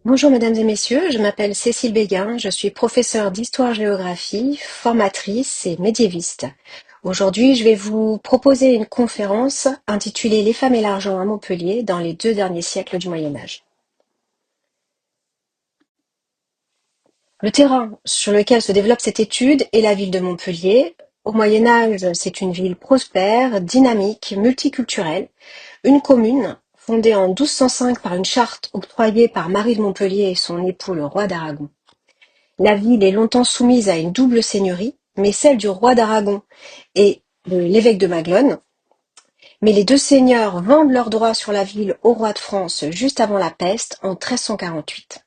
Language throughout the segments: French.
Bonjour mesdames et messieurs, je m'appelle Cécile Béguin, je suis professeure d'histoire-géographie, formatrice et médiéviste. Aujourd'hui, je vais vous proposer une conférence intitulée Les femmes et l'argent à Montpellier dans les 2 derniers siècles du Moyen Âge. Le terrain sur lequel se développe cette étude est la ville de Montpellier. Au Moyen Âge, c'est une ville prospère, dynamique, multiculturelle, une commune fondée en 1205 par une charte octroyée par Marie de Montpellier et son époux le roi d'Aragon. La ville est longtemps soumise à une double seigneurie, mais celle du roi d'Aragon et de l'évêque de Maglone. Mais les deux seigneurs vendent leurs droits sur la ville au roi de France juste avant la peste en 1348.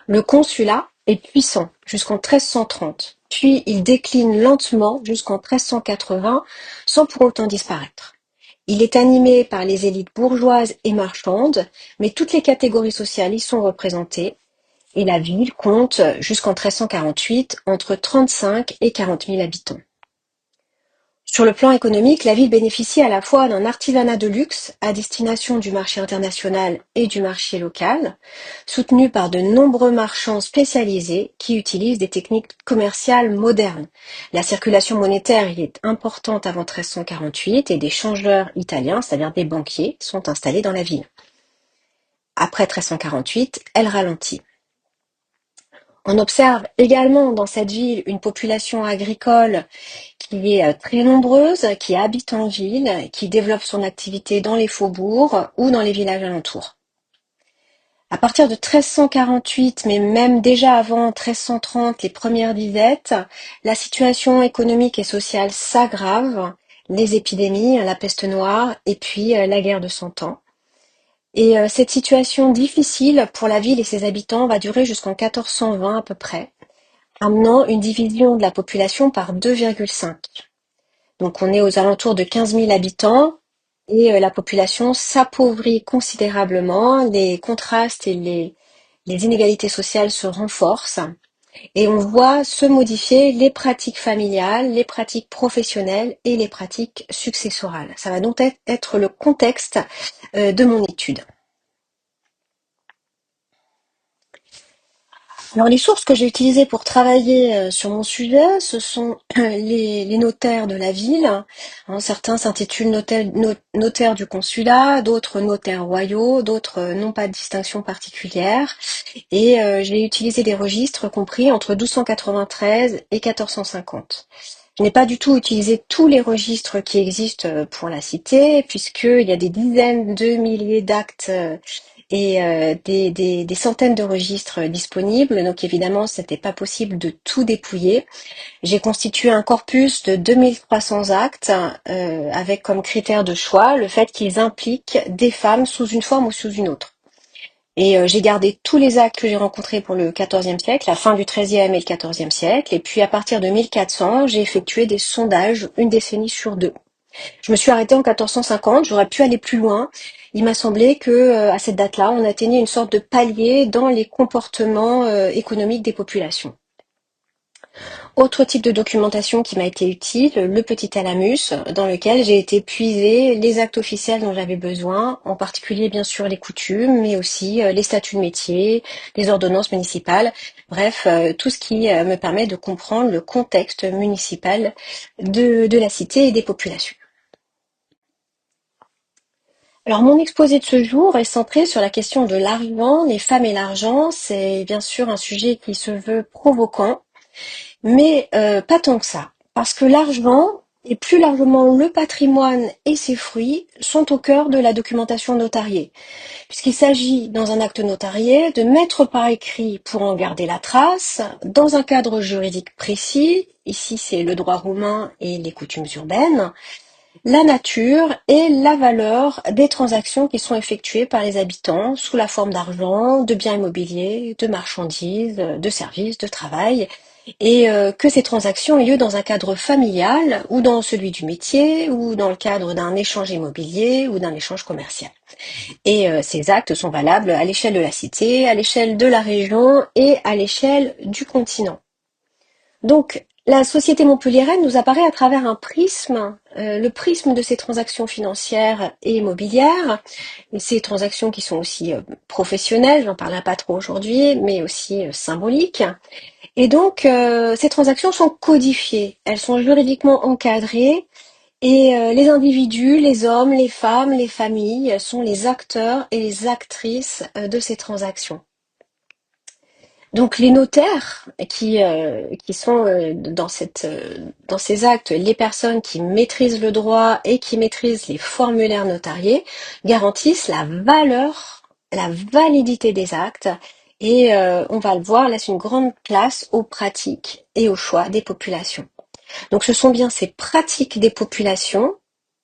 Le consulat est puissant jusqu'en 1330, puis il décline lentement jusqu'en 1380 sans pour autant disparaître. Il est animé par les élites bourgeoises et marchandes, mais toutes les catégories sociales y sont représentées. Et la ville compte, jusqu'en 1348, entre 35 et 40 000 habitants. Sur le plan économique, la ville bénéficie à la fois d'un artisanat de luxe à destination du marché international et du marché local, soutenu par de nombreux marchands spécialisés qui utilisent des techniques commerciales modernes. La circulation monétaire y est importante avant 1348 et des changeurs italiens, c'est-à-dire des banquiers, sont installés dans la ville. Après 1348, elle ralentit. On observe également dans cette ville une population agricole qui est très nombreuse, qui habite en ville, qui développe son activité dans les faubourgs ou dans les villages alentours. À partir de 1348, mais même déjà avant 1330, les premières disettes, la situation économique et sociale s'aggrave, les épidémies, la peste noire et puis la guerre de Cent Ans. Et cette situation difficile pour la ville et ses habitants va durer jusqu'en 1420 à peu près, amenant une division de la population par 2,5. Donc on est aux alentours de 15 000 habitants et la population s'appauvrit considérablement, les contrastes et les inégalités sociales se renforcent et on voit se modifier les pratiques familiales, les pratiques professionnelles et les pratiques successorales. Ça va donc être le contexte de mon étude. Alors les sources que j'ai utilisées pour travailler sur mon sujet, ce sont les notaires de la ville. Hein, certains s'intitulent notaires du consulat, d'autres notaires royaux, d'autres n'ont pas de distinction particulière. Et j'ai utilisé des registres compris entre 1293 et 1450. Je n'ai pas du tout utilisé tous les registres qui existent pour la cité, puisqu'il y a des dizaines de milliers d'actes et des centaines de registres disponibles. Donc évidemment, c'était pas possible de tout dépouiller. J'ai constitué un corpus de 2300 actes avec comme critère de choix le fait qu'ils impliquent des femmes sous une forme ou sous une autre. Et j'ai gardé tous les actes que j'ai rencontrés pour le XIVe siècle, la fin du XIIIe et le XIVe siècle. Et puis à partir de 1400, j'ai effectué des sondages une décennie sur deux. Je me suis arrêtée en 1450, j'aurais pu aller plus loin. Il m'a semblé que à cette date-là, on atteignait une sorte de palier dans les comportements économiques des populations. Autre type de documentation qui m'a été utile, le petit thalamus, dans lequel j'ai été puiser les actes officiels dont j'avais besoin, en particulier bien sûr les coutumes, mais aussi les statuts de métier, les ordonnances municipales, bref, tout ce qui me permet de comprendre le contexte municipal de la cité et des populations. Alors mon exposé de ce jour est centré sur la question de l'argent, les femmes et l'argent. C'est bien sûr un sujet qui se veut provoquant, mais pas tant que ça. Parce que l'argent, et plus largement le patrimoine et ses fruits, sont au cœur de la documentation notariée. Puisqu'il s'agit, dans un acte notarié, de mettre par écrit pour en garder la trace, dans un cadre juridique précis, ici c'est le droit romain et les coutumes urbaines, la nature et la valeur des transactions qui sont effectuées par les habitants sous la forme d'argent, de biens immobiliers, de marchandises, de services, de travail, et que ces transactions aient lieu dans un cadre familial ou dans celui du métier ou dans le cadre d'un échange immobilier ou d'un échange commercial. Et ces actes sont valables à l'échelle de la cité, à l'échelle de la région et à l'échelle du continent. Donc, la société montpelliéraine nous apparaît à travers un prisme le prisme de ces transactions financières et immobilières, et ces transactions qui sont aussi professionnelles, j'en parlerai pas trop aujourd'hui, mais aussi symboliques. Et donc, ces transactions sont codifiées, elles sont juridiquement encadrées, et les individus, les hommes, les femmes, les familles sont les acteurs et les actrices de ces transactions. Donc les notaires qui sont dans ces actes les personnes qui maîtrisent le droit et qui maîtrisent les formulaires notariés garantissent la valeur, la validité des actes et on va le voir, laisse une grande place aux pratiques et aux choix des populations. Donc ce sont bien ces pratiques des populations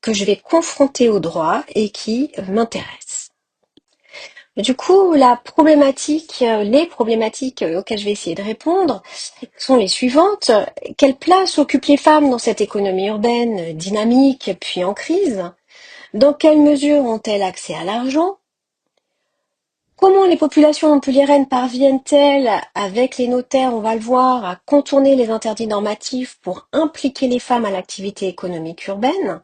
que je vais confronter au droit et qui m'intéressent. Du coup, les problématiques auxquelles je vais essayer de répondre sont les suivantes. Quelle place occupent les femmes dans cette économie urbaine dynamique puis en crise? Dans quelle mesure ont-elles accès à l'argent? Comment les populations montpelliéraines parviennent-elles, avec les notaires, on va le voir, à contourner les interdits normatifs pour impliquer les femmes à l'activité économique urbaine?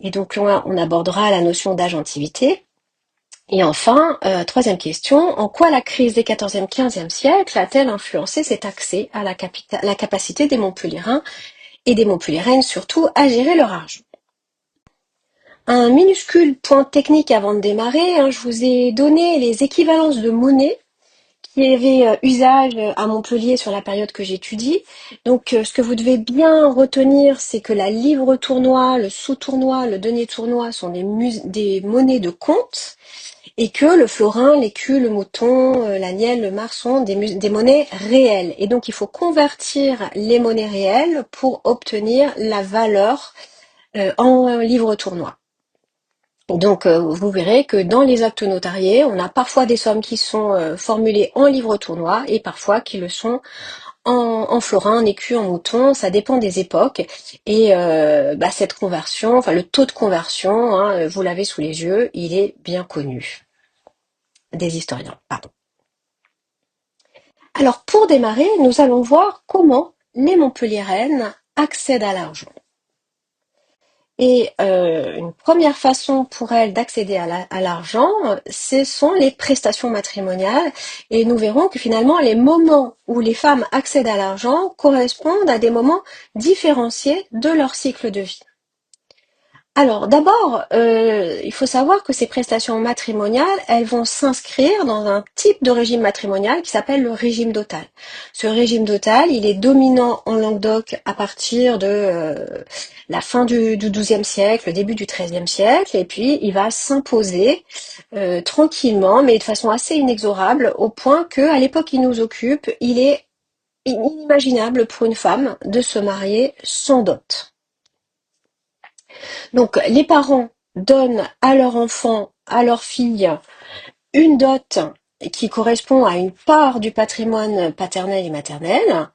Et donc là, on abordera la notion d'agentivité. Et enfin, troisième question, en quoi la crise des 14e, 15e siècles a-t-elle influencé cet accès à la capacité des Montpelliérains et des Montpelliéraines surtout à gérer leur argent? Un minuscule point technique avant de démarrer, je vous ai donné les équivalences de monnaie qui avaient usage à Montpellier sur la période que j'étudie. Donc ce que vous devez bien retenir, c'est que la livre tournois, le sous-tournois, le denier tournois sont des monnaies de compte, et que le florin, l'écu, le mouton, l'agnelle, le marc sont des monnaies réelles. Et donc il faut convertir les monnaies réelles pour obtenir la valeur en livre tournois. Donc vous verrez que dans les actes notariés, on a parfois des sommes qui sont formulées en livre tournois et parfois qui le sont en florin, en écu, en mouton, ça dépend des époques. Et cette conversion, enfin le taux de conversion, vous l'avez sous les yeux, il est bien connu des historiens. Pardon. Alors pour démarrer, nous allons voir comment les Montpelliéraines accèdent à l'argent. Et une première façon pour elles d'accéder à l'argent, ce sont les prestations matrimoniales. Et nous verrons que finalement, les moments où les femmes accèdent à l'argent correspondent à des moments différenciés de leur cycle de vie. Alors d'abord, il faut savoir que ces prestations matrimoniales, elles vont s'inscrire dans un type de régime matrimonial qui s'appelle le régime dotal. Ce régime dotal, il est dominant en Languedoc à partir de la fin du XIIe siècle, le début du XIIIe siècle, et puis il va s'imposer tranquillement, mais de façon assez inexorable, au point que, à l'époque qui nous occupe, il est inimaginable pour une femme de se marier sans dot. Donc les parents donnent à leur enfant, à leur fille, une dot qui correspond à une part du patrimoine paternel et maternel,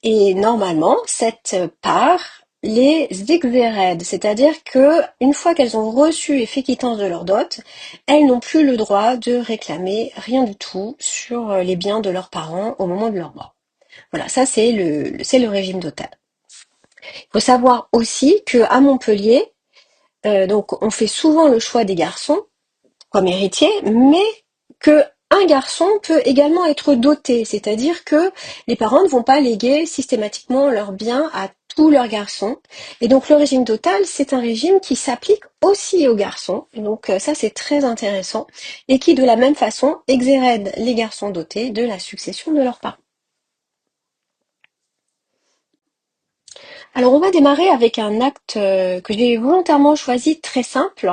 et normalement cette part les exhérède, c'est-à-dire que une fois qu'elles ont reçu et fait quittance de leur dot, elles n'ont plus le droit de réclamer rien du tout sur les biens de leurs parents au moment de leur mort. Voilà, ça c'est le régime dotal. Il faut savoir aussi que à Montpellier, donc on fait souvent le choix des garçons comme héritiers, mais que un garçon peut également être doté, c'est-à-dire que les parents ne vont pas léguer systématiquement leurs biens à tous leurs garçons. Et donc le régime dotal, c'est un régime qui s'applique aussi aux garçons. Et donc ça c'est très intéressant et qui de la même façon exhérède les garçons dotés de la succession de leurs parents. Alors on va démarrer avec un acte que j'ai volontairement choisi très simple.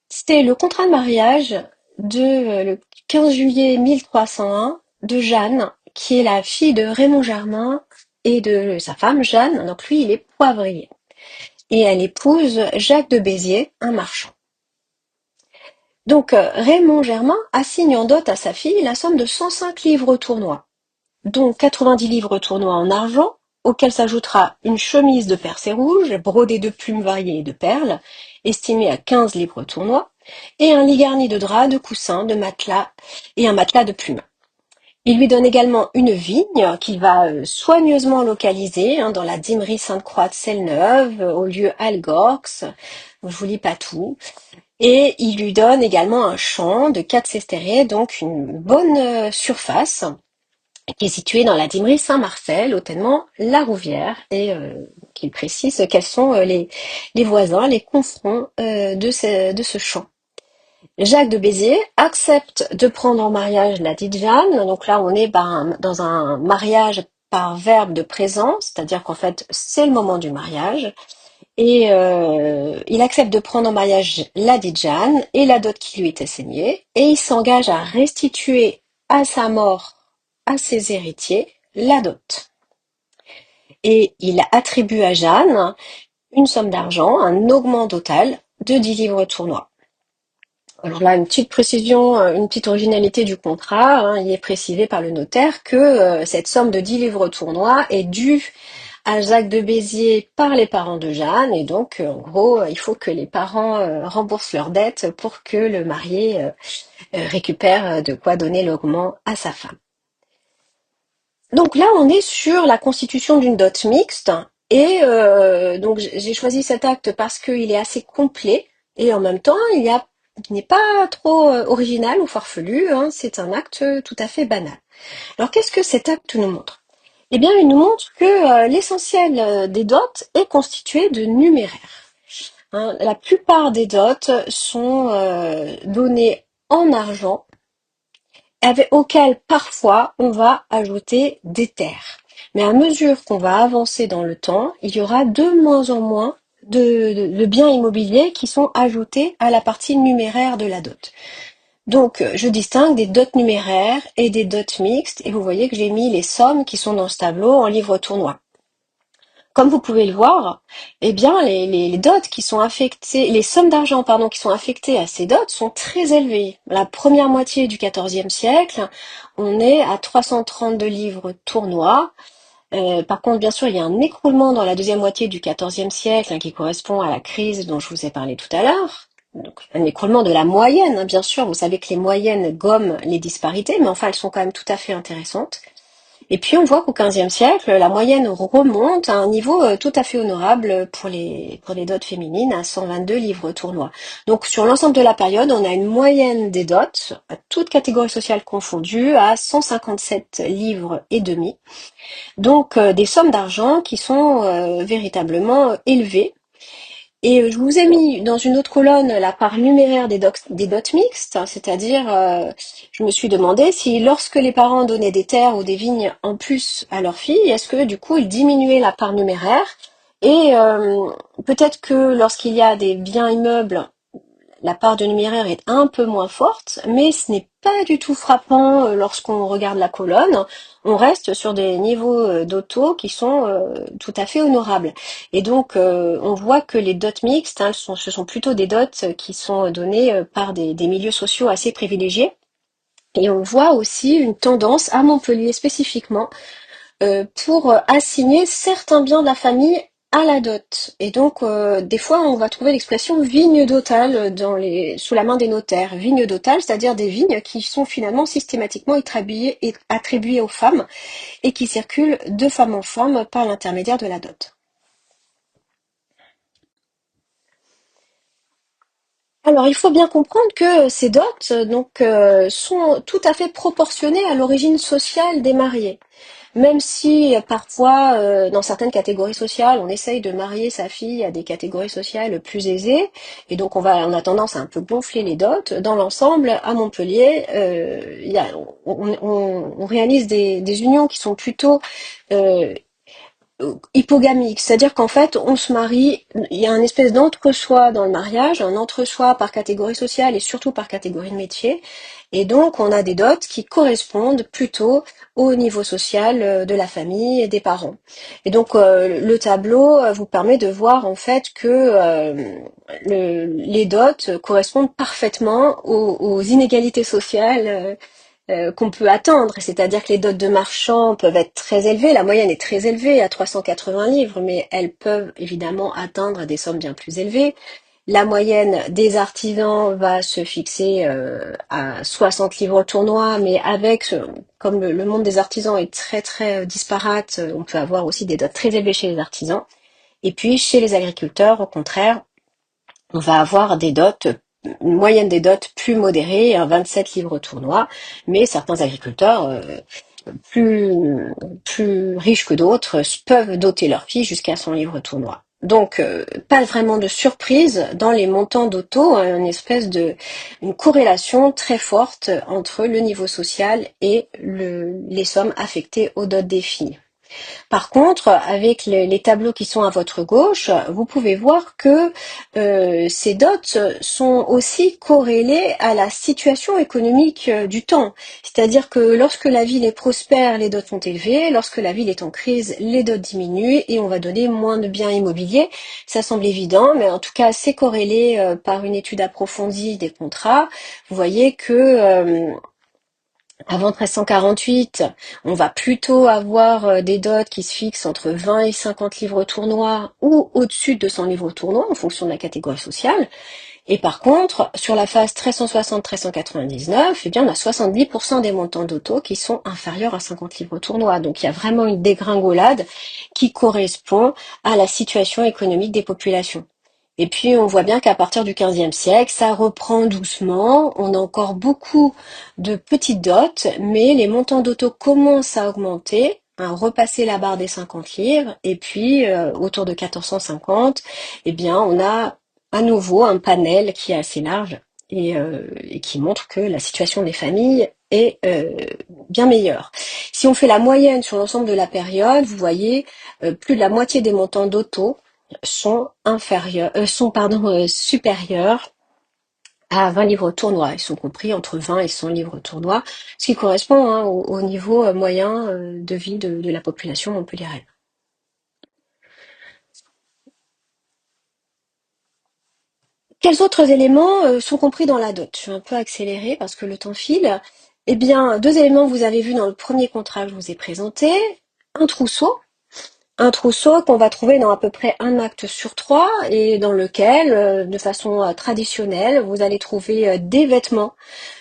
C'était le contrat de mariage le 15 juillet 1301 de Jeanne, qui est la fille de Raymond Germain et de sa femme Jeanne. Donc lui, il est poivrier. Et elle épouse Jacques de Béziers, un marchand. Donc Raymond Germain assigne en dot à sa fille la somme de 105 livres tournois, dont 90 livres tournois en argent, auquel s'ajoutera une chemise de percé rouge, brodée de plumes variées et de perles, estimée à 15 livres tournois, et un lit garni de draps, de coussins, de matelas et un matelas de plumes. Il lui donne également une vigne qu'il va soigneusement localiser dans la Dimerie Sainte-Croix de Selleneuve, au lieu Algorx. Je vous lis pas tout. Et il lui donne également un champ de 4 sesterés, donc une bonne surface, qui est située dans la Dimerie Saint-Marcel, hôtellement La Rouvière, et qu'il précise quels sont les voisins, les confrons de ce champ. Jacques de Béziers accepte de prendre en mariage la dite Jeanne. Donc là, on est dans un mariage par verbe de présent, c'est-à-dire qu'en fait, c'est le moment du mariage. Et il accepte de prendre en mariage la dite Jeanne et la dot qui lui est assignée. Et il s'engage à restituer à sa mort à ses héritiers la dot. Et il attribue à Jeanne une somme d'argent, un augment total de 10 livres tournois. Alors là, une petite précision, une petite originalité du contrat, il est précisé par le notaire que cette somme de 10 livres tournois est due à Jacques de Béziers par les parents de Jeanne, et donc en gros, il faut que les parents remboursent leurs dettes pour que le marié récupère de quoi donner l'augment à sa femme. Donc là, on est sur la constitution d'une dot mixte, et donc j'ai choisi cet acte parce qu'il est assez complet, et en même temps, il n'est pas trop original ou farfelu, c'est un acte tout à fait banal. Alors qu'est-ce que cet acte nous montre? Eh bien, il nous montre que l'essentiel des dots est constitué de numéraires. La plupart des dots sont donnés en argent, auquel parfois on va ajouter des terres. Mais à mesure qu'on va avancer dans le temps, il y aura de moins en moins de biens immobiliers qui sont ajoutés à la partie numéraire de la dot. Donc, je distingue des dots numéraires et des dots mixtes, et vous voyez que j'ai mis les sommes qui sont dans ce tableau en livre tournoi. Comme vous pouvez le voir, eh bien, les dots qui sont affectées, les sommes d'argent, pardon, qui sont affectées à ces dots sont très élevées. La première moitié du XIVe siècle, on est à 332 livres tournois. Par contre, bien sûr, il y a un écroulement dans la deuxième moitié du XIVe siècle qui correspond à la crise dont je vous ai parlé tout à l'heure. Donc, un écroulement de la moyenne, bien sûr. Vous savez que les moyennes gomment les disparités, mais enfin, elles sont quand même tout à fait intéressantes. Et puis, on voit qu'au XVe siècle, la moyenne remonte à un niveau tout à fait honorable pour les dots féminines, à 122 livres tournois. Donc, sur l'ensemble de la période, on a une moyenne des dots, à toutes catégories sociales confondues, à 157 livres et demi. Donc des sommes d'argent qui sont véritablement élevées. Et je vous ai mis dans une autre colonne la part numéraire des dots mixtes, c'est-à-dire je me suis demandé si lorsque les parents donnaient des terres ou des vignes en plus à leurs filles, est-ce que du coup ils diminuaient la part numéraire, et peut-être que lorsqu'il y a des biens immeubles, la part de numéraire est un peu moins forte, mais ce n'est pas du tout frappant lorsqu'on regarde la colonne. On reste sur des niveaux d'auto qui sont tout à fait honorables. Et donc, on voit que les dots mixtes, ce sont plutôt des dots qui sont donnés par des milieux sociaux assez privilégiés. Et on voit aussi une tendance, à Montpellier spécifiquement, pour assigner certains biens de la famille à la dot. Et donc, des fois, on va trouver l'expression vigne dotale sous la main des notaires. Vigne dotale, c'est-à-dire des vignes qui sont finalement systématiquement attribuées aux femmes et qui circulent de femme en femme par l'intermédiaire de la dot. Alors, il faut bien comprendre que ces dots sont tout à fait proportionnées à l'origine sociale des mariés. Même si parfois, dans certaines catégories sociales, on essaye de marier sa fille à des catégories sociales plus aisées, et donc on a tendance à un peu gonfler les dots. Dans l'ensemble, à Montpellier, on réalise des unions qui sont plutôt euh, hypogamique, c'est-à-dire qu'en fait, on se marie, il y a un espèce d'entre-soi dans le mariage, un entre-soi par catégorie sociale et surtout par catégorie de métier. Et donc, on a des dots qui correspondent plutôt au niveau social de la famille et des parents. Et donc, le tableau vous permet de voir en fait que les dots correspondent parfaitement aux inégalités sociales qu'on peut atteindre, c'est-à-dire que les dots de marchands peuvent être très élevées, la moyenne est très élevée à 380 livres, mais elles peuvent évidemment atteindre des sommes bien plus élevées. La moyenne des artisans va se fixer à 60 livres tournois, mais comme le monde des artisans est très très disparate, on peut avoir aussi des dots très élevés chez les artisans. Et puis chez les agriculteurs, au contraire, on va avoir une moyenne des dots plus modérée, un 27 livres tournois, mais certains agriculteurs plus, plus riches que d'autres peuvent doter leurs filles jusqu'à 100 livres tournois. Donc, pas vraiment de surprise dans les montants d'auto, une espèce une corrélation très forte entre le niveau social et les sommes affectées aux dots des filles. Par contre, avec les tableaux qui sont à votre gauche, vous pouvez voir que ces dots sont aussi corrélés à la situation économique du temps. C'est-à-dire que lorsque la ville est prospère, les dots sont élevés. Lorsque la ville est en crise, les dots diminuent et on va donner moins de biens immobiliers. Ça semble évident, mais en tout cas, c'est corrélé par une étude approfondie des contrats. Vous voyez que avant 1348, on va plutôt avoir des dots qui se fixent entre 20 et 50 livres tournois ou au-dessus de 100 livres tournois en fonction de la catégorie sociale. Et par contre, sur la phase 1360-1399, eh bien, on a 70% des montants d'auto qui sont inférieurs à 50 livres tournois. Donc, il y a vraiment une dégringolade qui correspond à la situation économique des populations. Et puis, on voit bien qu'à partir du XVe siècle, ça reprend doucement. On a encore beaucoup de petites dots, mais les montants d'auto commencent à augmenter, à repasser la barre des 50 livres. Et puis, autour de 1450, eh bien, on a à nouveau un panel qui est assez large et qui montre que la situation des familles est bien meilleure. Si on fait la moyenne sur l'ensemble de la période, vous voyez, plus de la moitié des montants d'auto supérieurs à 20 livres tournois. Ils sont compris entre 20 et 100 livres tournois, ce qui correspond au niveau moyen de vie de la population montpelliéraine. Quels autres éléments sont compris dans la dot? Je vais un peu accélérer parce que le temps file. Eh bien, deux éléments que vous avez vus dans le premier contrat que je vous ai présenté. Un trousseau. Un trousseau qu'on va trouver dans à peu près un acte sur trois et dans lequel, de façon traditionnelle, vous allez trouver des vêtements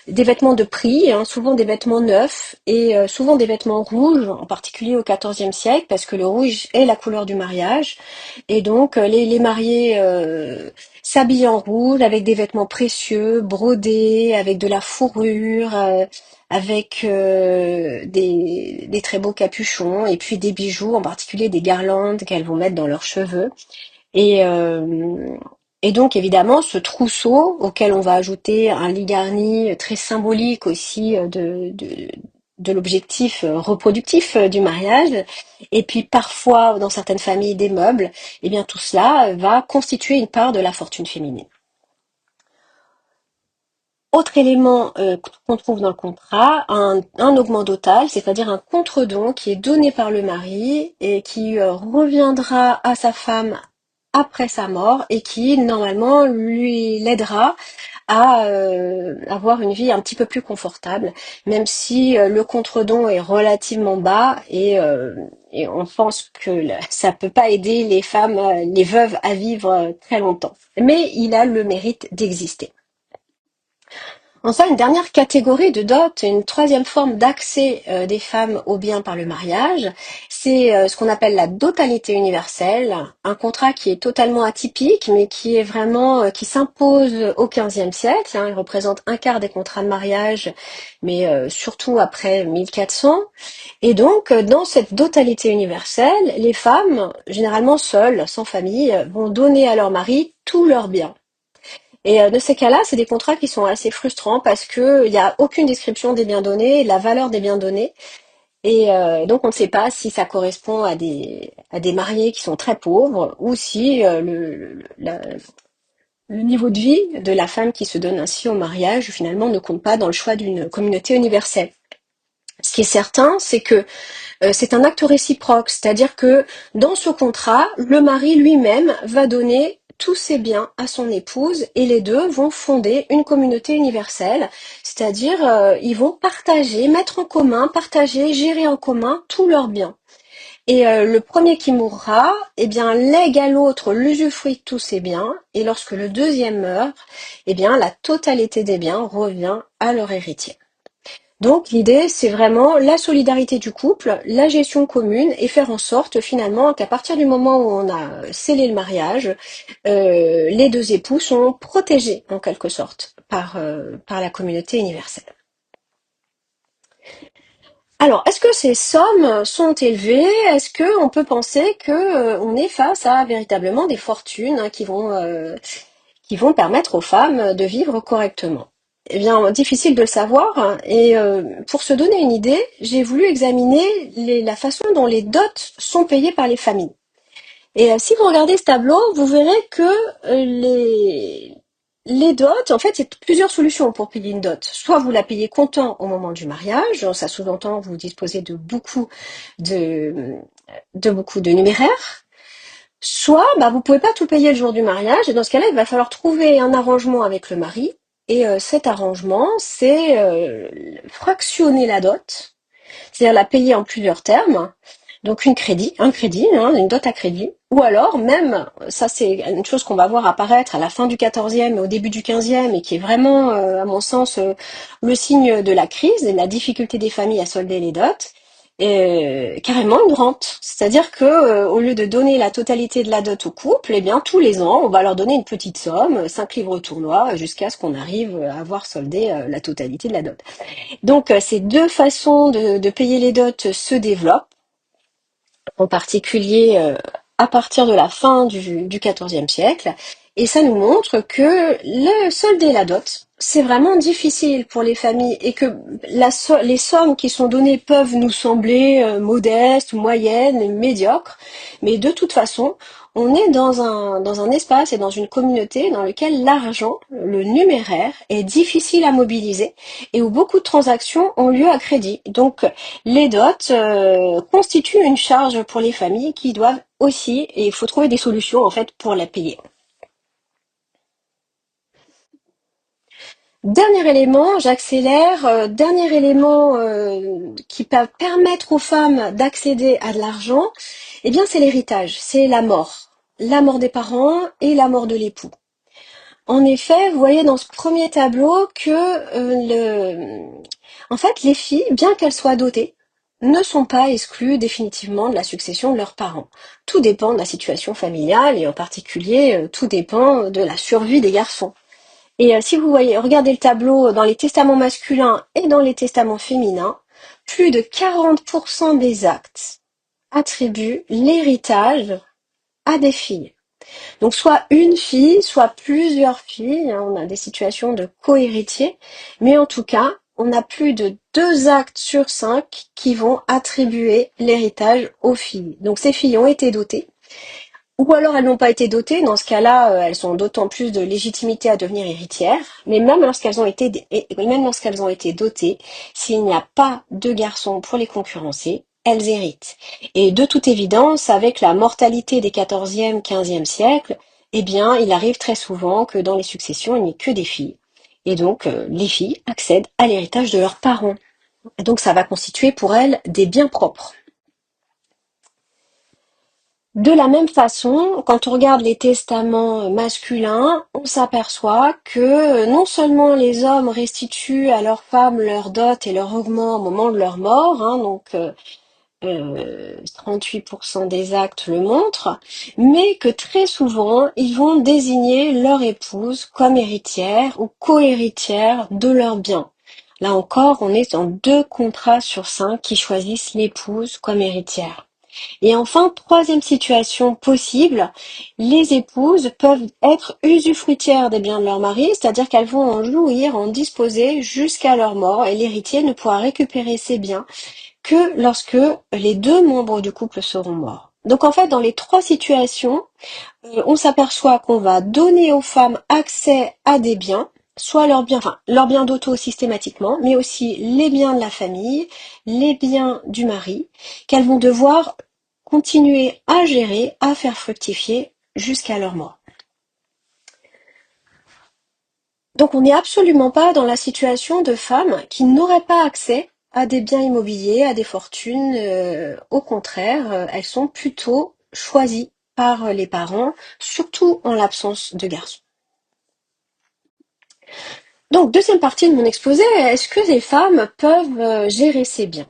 de prix, hein, souvent des vêtements neufs et souvent des vêtements rouges, en particulier au XIVe siècle, parce que le rouge est la couleur du mariage. Et donc les mariés s'habillent en rouge avec des vêtements précieux, brodés, avec de la fourrure, avec des très beaux capuchons et puis des bijoux, en particulier des guirlandes qu'elles vont mettre dans leurs cheveux. Et, euh, et donc évidemment ce trousseau auquel on va ajouter un lit garni très symbolique aussi de l'objectif reproductif du mariage, et puis parfois dans certaines familles des meubles, et bien tout cela va constituer une part de la fortune féminine. Autre élément qu'on trouve dans le contrat, un augment total, c'est-à-dire un contre-don qui est donné par le mari et qui reviendra à sa femme après sa mort et qui normalement lui l'aidera à avoir une vie un petit peu plus confortable, même si le contre-don est relativement bas et on pense que ça peut pas aider les femmes, les veuves à vivre très longtemps. Mais il a le mérite d'exister. Enfin, une dernière catégorie de dot, une troisième forme d'accès des femmes aux biens par le mariage, c'est ce qu'on appelle la dotalité universelle, un contrat qui est totalement atypique, mais qui est vraiment qui s'impose au XVe siècle. Hein, il représente un quart des contrats de mariage, mais surtout après 1400. Et donc, dans cette dotalité universelle, les femmes, généralement seules, sans famille, vont donner à leur mari tous leurs biens. Et de ces cas-là, c'est des contrats qui sont assez frustrants parce que il y a aucune description des biens donnés, de la valeur des biens donnés. Et donc on ne sait pas si ça correspond à des mariés qui sont très pauvres ou si le niveau de vie de la femme qui se donne ainsi au mariage finalement ne compte pas dans le choix d'une communauté universelle. Ce qui est certain, c'est que c'est un acte réciproque, c'est-à-dire que dans ce contrat, le mari lui-même va donner tous ses biens à son épouse et les deux vont fonder une communauté universelle, c'est-à-dire ils vont partager, mettre en commun, partager, gérer en commun tous leurs biens. Et le premier qui mourra, eh bien, lègue à l'autre l'usufruit de tous ses biens. Et lorsque le deuxième meurt, eh bien, la totalité des biens revient à leur héritier. Donc l'idée, c'est vraiment la solidarité du couple, la gestion commune et faire en sorte finalement qu'à partir du moment où on a scellé le mariage, les deux époux sont protégés en quelque sorte par la communauté universelle. Alors, est-ce que ces sommes sont élevées? Est-ce que on peut penser que on est face à véritablement des fortunes hein, qui vont permettre aux femmes de vivre correctement? Eh bien, difficile de le savoir. Hein, et pour se donner une idée, j'ai voulu examiner la façon dont les dots sont payées par les familles. Et si vous regardez ce tableau, vous verrez que les dots, en fait, il y a plusieurs solutions pour payer une dot. Soit vous la payez comptant au moment du mariage, ça sous-entend que vous disposez de, de beaucoup de numéraires. Soit, bah, vous pouvez pas tout payer le jour du mariage, et dans ce cas-là, il va falloir trouver un arrangement avec le mari. Et cet arrangement, c'est fractionner la dot, c'est-à-dire la payer en plusieurs termes. Donc un crédit, hein, une dot à crédit. Ou alors même, ça c'est une chose qu'on va voir apparaître à la fin du 14e et au début du 15e et qui est vraiment, à mon sens, le signe de la crise et de la difficulté des familles à solder les dots, carrément une rente. C'est-à-dire que au lieu de donner la totalité de la dot au couple, eh bien tous les ans, on va leur donner une petite somme, 5 livres tournois, jusqu'à ce qu'on arrive à avoir soldé la totalité de la dot. Donc ces deux façons de payer les dots se développent en particulier à partir de la fin du XIVe siècle. Et ça nous montre que le solder la dot, c'est vraiment difficile pour les familles et que les sommes qui sont données peuvent nous sembler modestes, moyennes, médiocres. Mais de toute façon, on est dans un espace et dans une communauté dans lequel l'argent, le numéraire, est difficile à mobiliser et où beaucoup de transactions ont lieu à crédit. Donc, les dots constituent une charge pour les familles qui doivent aussi, et il faut trouver des solutions en fait pour la payer. Dernier élément, j'accélère, dernier élément qui peut permettre aux femmes d'accéder à de l'argent, eh bien c'est l'héritage, c'est la mort. La mort des parents et la mort de l'époux. En effet, vous voyez dans ce premier tableau que en fait, les filles, bien qu'elles soient dotées, ne sont pas exclues définitivement de la succession de leurs parents. Tout dépend de la situation familiale et en particulier, tout dépend de la survie des garçons. Et si vous voyez, regardez le tableau dans les testaments masculins et dans les testaments féminins, plus de 40% des actes attribuent l'héritage à des filles. Donc soit une fille, soit plusieurs filles, hein, on a des situations de cohéritiers, mais en tout cas, on a plus de 2 actes sur 5 qui vont attribuer l'héritage aux filles. Donc ces filles ont été dotées, ou alors elles n'ont pas été dotées, dans ce cas-là, elles ont d'autant plus de légitimité à devenir héritières, mais même lorsqu'elles ont été dotées, s'il n'y a pas de garçons pour les concurrencer, elles héritent. Et de toute évidence, avec la mortalité des 14e, 15e siècles, eh bien, il arrive très souvent que dans les successions, il n'y ait que des filles. Et donc, les filles accèdent à l'héritage de leurs parents. Et donc, ça va constituer pour elles des biens propres. De la même façon, quand on regarde les testaments masculins, on s'aperçoit que non seulement les hommes restituent à leurs femmes leur dot et leur augment au moment de leur mort, hein, donc 38% des actes le montrent, mais que très souvent, ils vont désigner leur épouse comme héritière ou co-héritière de leurs biens. Là encore, on est dans 2 contrats sur 5 qui choisissent l'épouse comme héritière. Et enfin, troisième situation possible, les épouses peuvent être usufruitières des biens de leur mari, c'est-à-dire qu'elles vont en jouir, en disposer jusqu'à leur mort, et l'héritier ne pourra récupérer ses biens que lorsque les 2 membres du couple seront morts. Donc en fait, dans les 3 situations, on s'aperçoit qu'on va donner aux femmes accès à des biens, soit leurs biens d'auto systématiquement, mais aussi les biens de la famille, les biens du mari, qu'elles vont devoir continuer à gérer, à faire fructifier jusqu'à leur mort. Donc on n'est absolument pas dans la situation de femmes qui n'auraient pas accès à des biens immobiliers, à des fortunes. Au contraire, elles sont plutôt choisies par les parents, surtout en l'absence de garçons. Donc, deuxième partie de mon exposé, est-ce que les femmes peuvent gérer ces biens?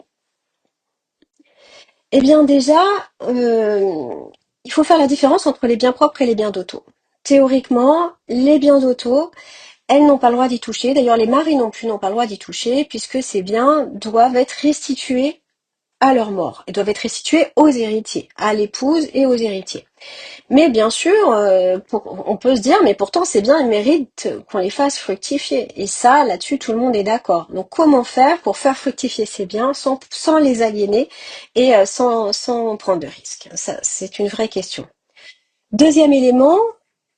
Eh bien déjà, il faut faire la différence entre les biens propres et les biens d'auto. Théoriquement, les biens d'auto, elles n'ont pas le droit d'y toucher. D'ailleurs, les maris non plus n'ont pas le droit d'y toucher, puisque ces biens doivent être restitués à leur mort et doivent être restitués aux héritiers, à l'épouse et aux héritiers. Mais bien sûr, on peut se dire, mais pourtant ces biens, ils méritent qu'on les fasse fructifier. Et ça, là-dessus, tout le monde est d'accord. Donc comment faire pour faire fructifier ces biens sans les aliéner et sans prendre de risques? Ça, c'est une vraie question. Deuxième élément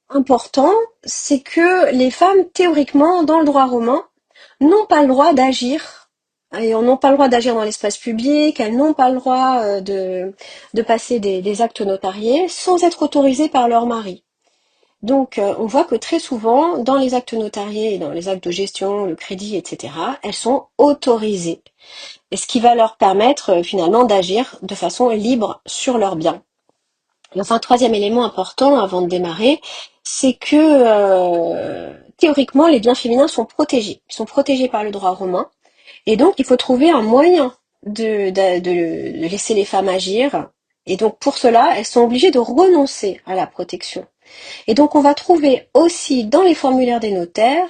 important, c'est que les femmes, théoriquement, dans le droit romain, n'ont pas le droit d'agir. Et n'ont pas le droit d'agir dans l'espace public, elles n'ont pas le droit de passer des actes notariés sans être autorisées par leur mari. Donc, on voit que très souvent, dans les actes notariés et dans les actes de gestion, le crédit, etc., elles sont autorisées. Et ce qui va leur permettre finalement d'agir de façon libre sur leurs biens. Et enfin, troisième élément important avant de démarrer, c'est que théoriquement, les biens féminins sont protégés. Ils sont protégés par le droit romain. Et donc, il faut trouver un moyen de laisser les femmes agir. Et donc, pour cela, elles sont obligées de renoncer à la protection. Et donc, on va trouver aussi dans les formulaires des notaires,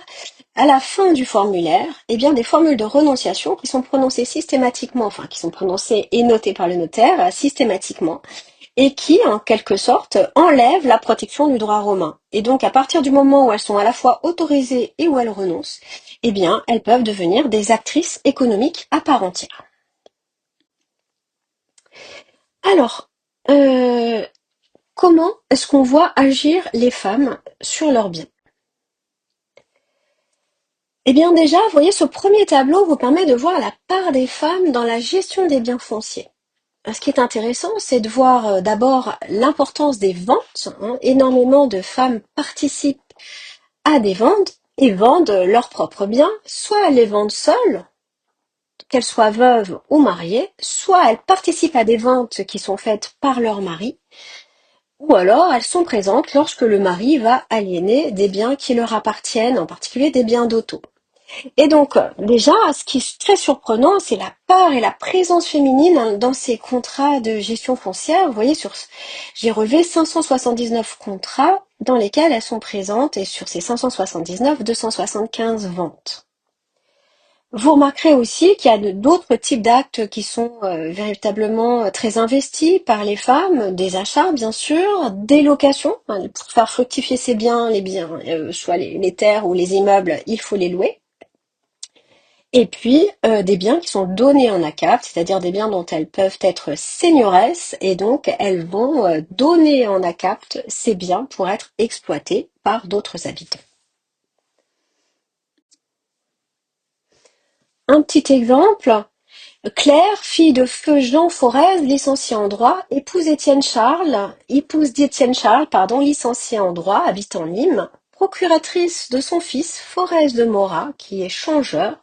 à la fin du formulaire, eh bien, des formules de renonciation qui sont prononcées systématiquement, enfin, qui sont prononcées et notées par le notaire systématiquement, et qui, en quelque sorte, enlèvent la protection du droit romain. Et donc, à partir du moment où elles sont à la fois autorisées et où elles renoncent, eh bien, elles peuvent devenir des actrices économiques à part entière. Alors, comment est-ce qu'on voit agir les femmes sur leurs biens? Eh bien déjà, vous voyez, ce premier tableau vous permet de voir la part des femmes dans la gestion des biens fonciers. Ce qui est intéressant, c'est de voir d'abord l'importance des ventes, hein. Énormément de femmes participent à des ventes et vendent leurs propres biens. Soit elles les vendent seules, qu'elles soient veuves ou mariées, soit elles participent à des ventes qui sont faites par leur mari, ou alors elles sont présentes lorsque le mari va aliéner des biens qui leur appartiennent, en particulier des biens d'auto. Et donc, déjà, ce qui est très surprenant, c'est la part et la présence féminine dans ces contrats de gestion foncière. Vous voyez, j'ai relevé 579 contrats dans lesquels elles sont présentes, et sur ces 579, 275 ventes. Vous remarquerez aussi qu'il y a d'autres types d'actes qui sont véritablement très investis par les femmes, des achats bien sûr, des locations, hein, pour faire fructifier ces biens, les biens, soit les terres ou les immeubles, il faut les louer. Et puis des biens qui sont donnés en ACAP, c'est-à-dire des biens dont elles peuvent être seigneuresses, et donc elles vont donner en ACAP ces biens pour être exploités par d'autres habitants. Un petit exemple, Claire, fille de feu Jean Forez, licencié en droit, épouse d'Étienne Charles, pardon, licencié en droit, habitant Nîmes, procuratrice de son fils, Forez de Morat, qui est changeur,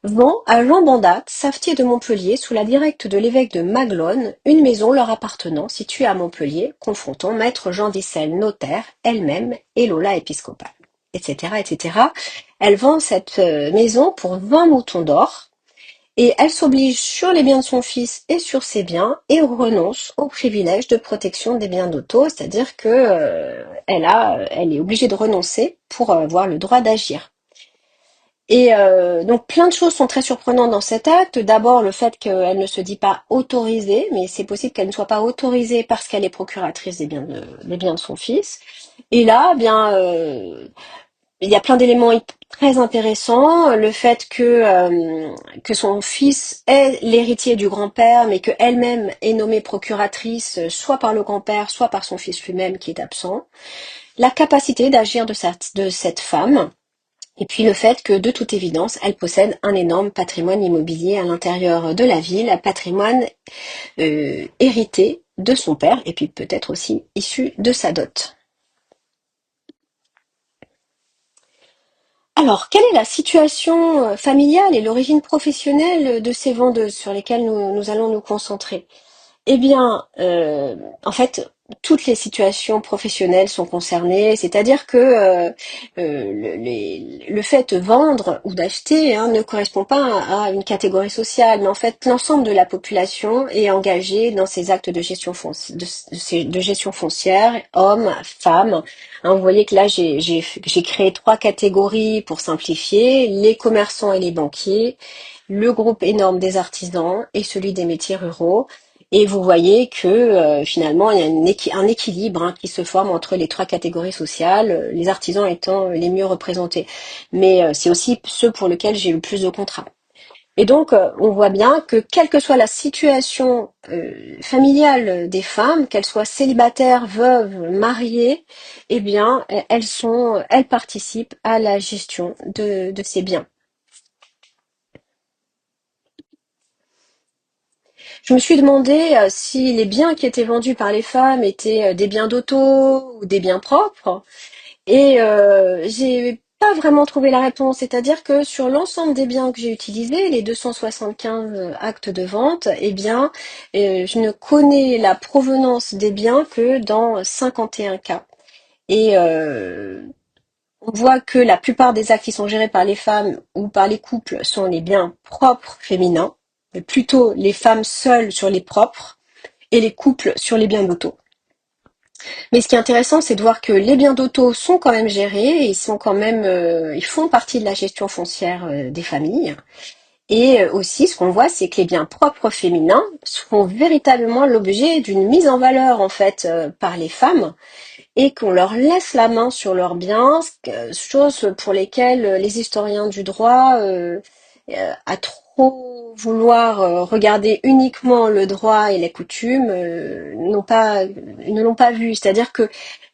vend à Jean Bandat, savetier de Montpellier, sous la directe de l'évêque de Maglone, une maison leur appartenant, située à Montpellier, confrontant maître Jean d'Issel, notaire, elle-même, et Lola épiscopale, etc., etc. Elle vend cette maison pour 20 moutons d'or, et elle s'oblige sur les biens de son fils et sur ses biens, et renonce au privilège de protection des biens d'auto, c'est-à-dire que elle est obligée de renoncer pour avoir le droit d'agir. Et donc plein de choses sont très surprenantes dans cet acte. D'abord le fait qu'elle ne se dit pas autorisée, mais c'est possible qu'elle ne soit pas autorisée parce qu'elle est procuratrice des biens de son fils. Et là, eh bien, il y a plein d'éléments très intéressants. Le fait que son fils est l'héritier du grand-père, mais qu'elle-même est nommée procuratrice, soit par le grand-père, soit par son fils lui-même qui est absent. La capacité d'agir de cette femme. Et puis le fait que, de toute évidence, elle possède un énorme patrimoine immobilier à l'intérieur de la ville, un patrimoine hérité de son père, et puis peut-être aussi issu de sa dot. Alors, quelle est la situation familiale et l'origine professionnelle de ces vendeuses sur lesquelles nous allons nous concentrer? Eh bien, en fait, toutes les situations professionnelles sont concernées, c'est-à-dire que le fait de vendre ou d'acheter ne correspond pas à une catégorie sociale, mais en fait, l'ensemble de la population est engagée dans ces actes de gestion de gestion foncière, hommes, femmes. Hein, vous voyez que là, j'ai créé trois catégories pour simplifier, les commerçants et les banquiers, le groupe énorme des artisans et celui des métiers ruraux. Et vous voyez que finalement, il y a un équilibre qui se forme entre les trois catégories sociales, les artisans étant les mieux représentés. Mais c'est aussi ceux pour lesquels j'ai eu le plus de contrats. Et donc, on voit bien que quelle que soit la situation familiale des femmes, qu'elles soient célibataires, veuves, mariées, eh bien, elles participent à la gestion de ces biens. Je me suis demandé si les biens qui étaient vendus par les femmes étaient des biens d'auto ou des biens propres. Et j'ai pas vraiment trouvé la réponse. C'est-à-dire que sur l'ensemble des biens que j'ai utilisés, les 275 actes de vente, eh bien, je ne connais la provenance des biens que dans 51 cas. Et on voit que la plupart des actes qui sont gérés par les femmes ou par les couples sont les biens propres féminins, mais plutôt les femmes seules sur les propres et les couples sur les biens d'auto. Mais ce qui est intéressant, c'est de voir que les biens d'auto sont quand même gérés, ils sont quand même, ils font partie de la gestion foncière des familles. Et aussi, ce qu'on voit, c'est que les biens propres féminins font véritablement l'objet d'une mise en valeur en fait par les femmes et qu'on leur laisse la main sur leurs biens, chose pour lesquelles les historiens du droit, à trop vouloir regarder uniquement le droit et les coutumes, ne l'ont pas vu. C'est-à-dire que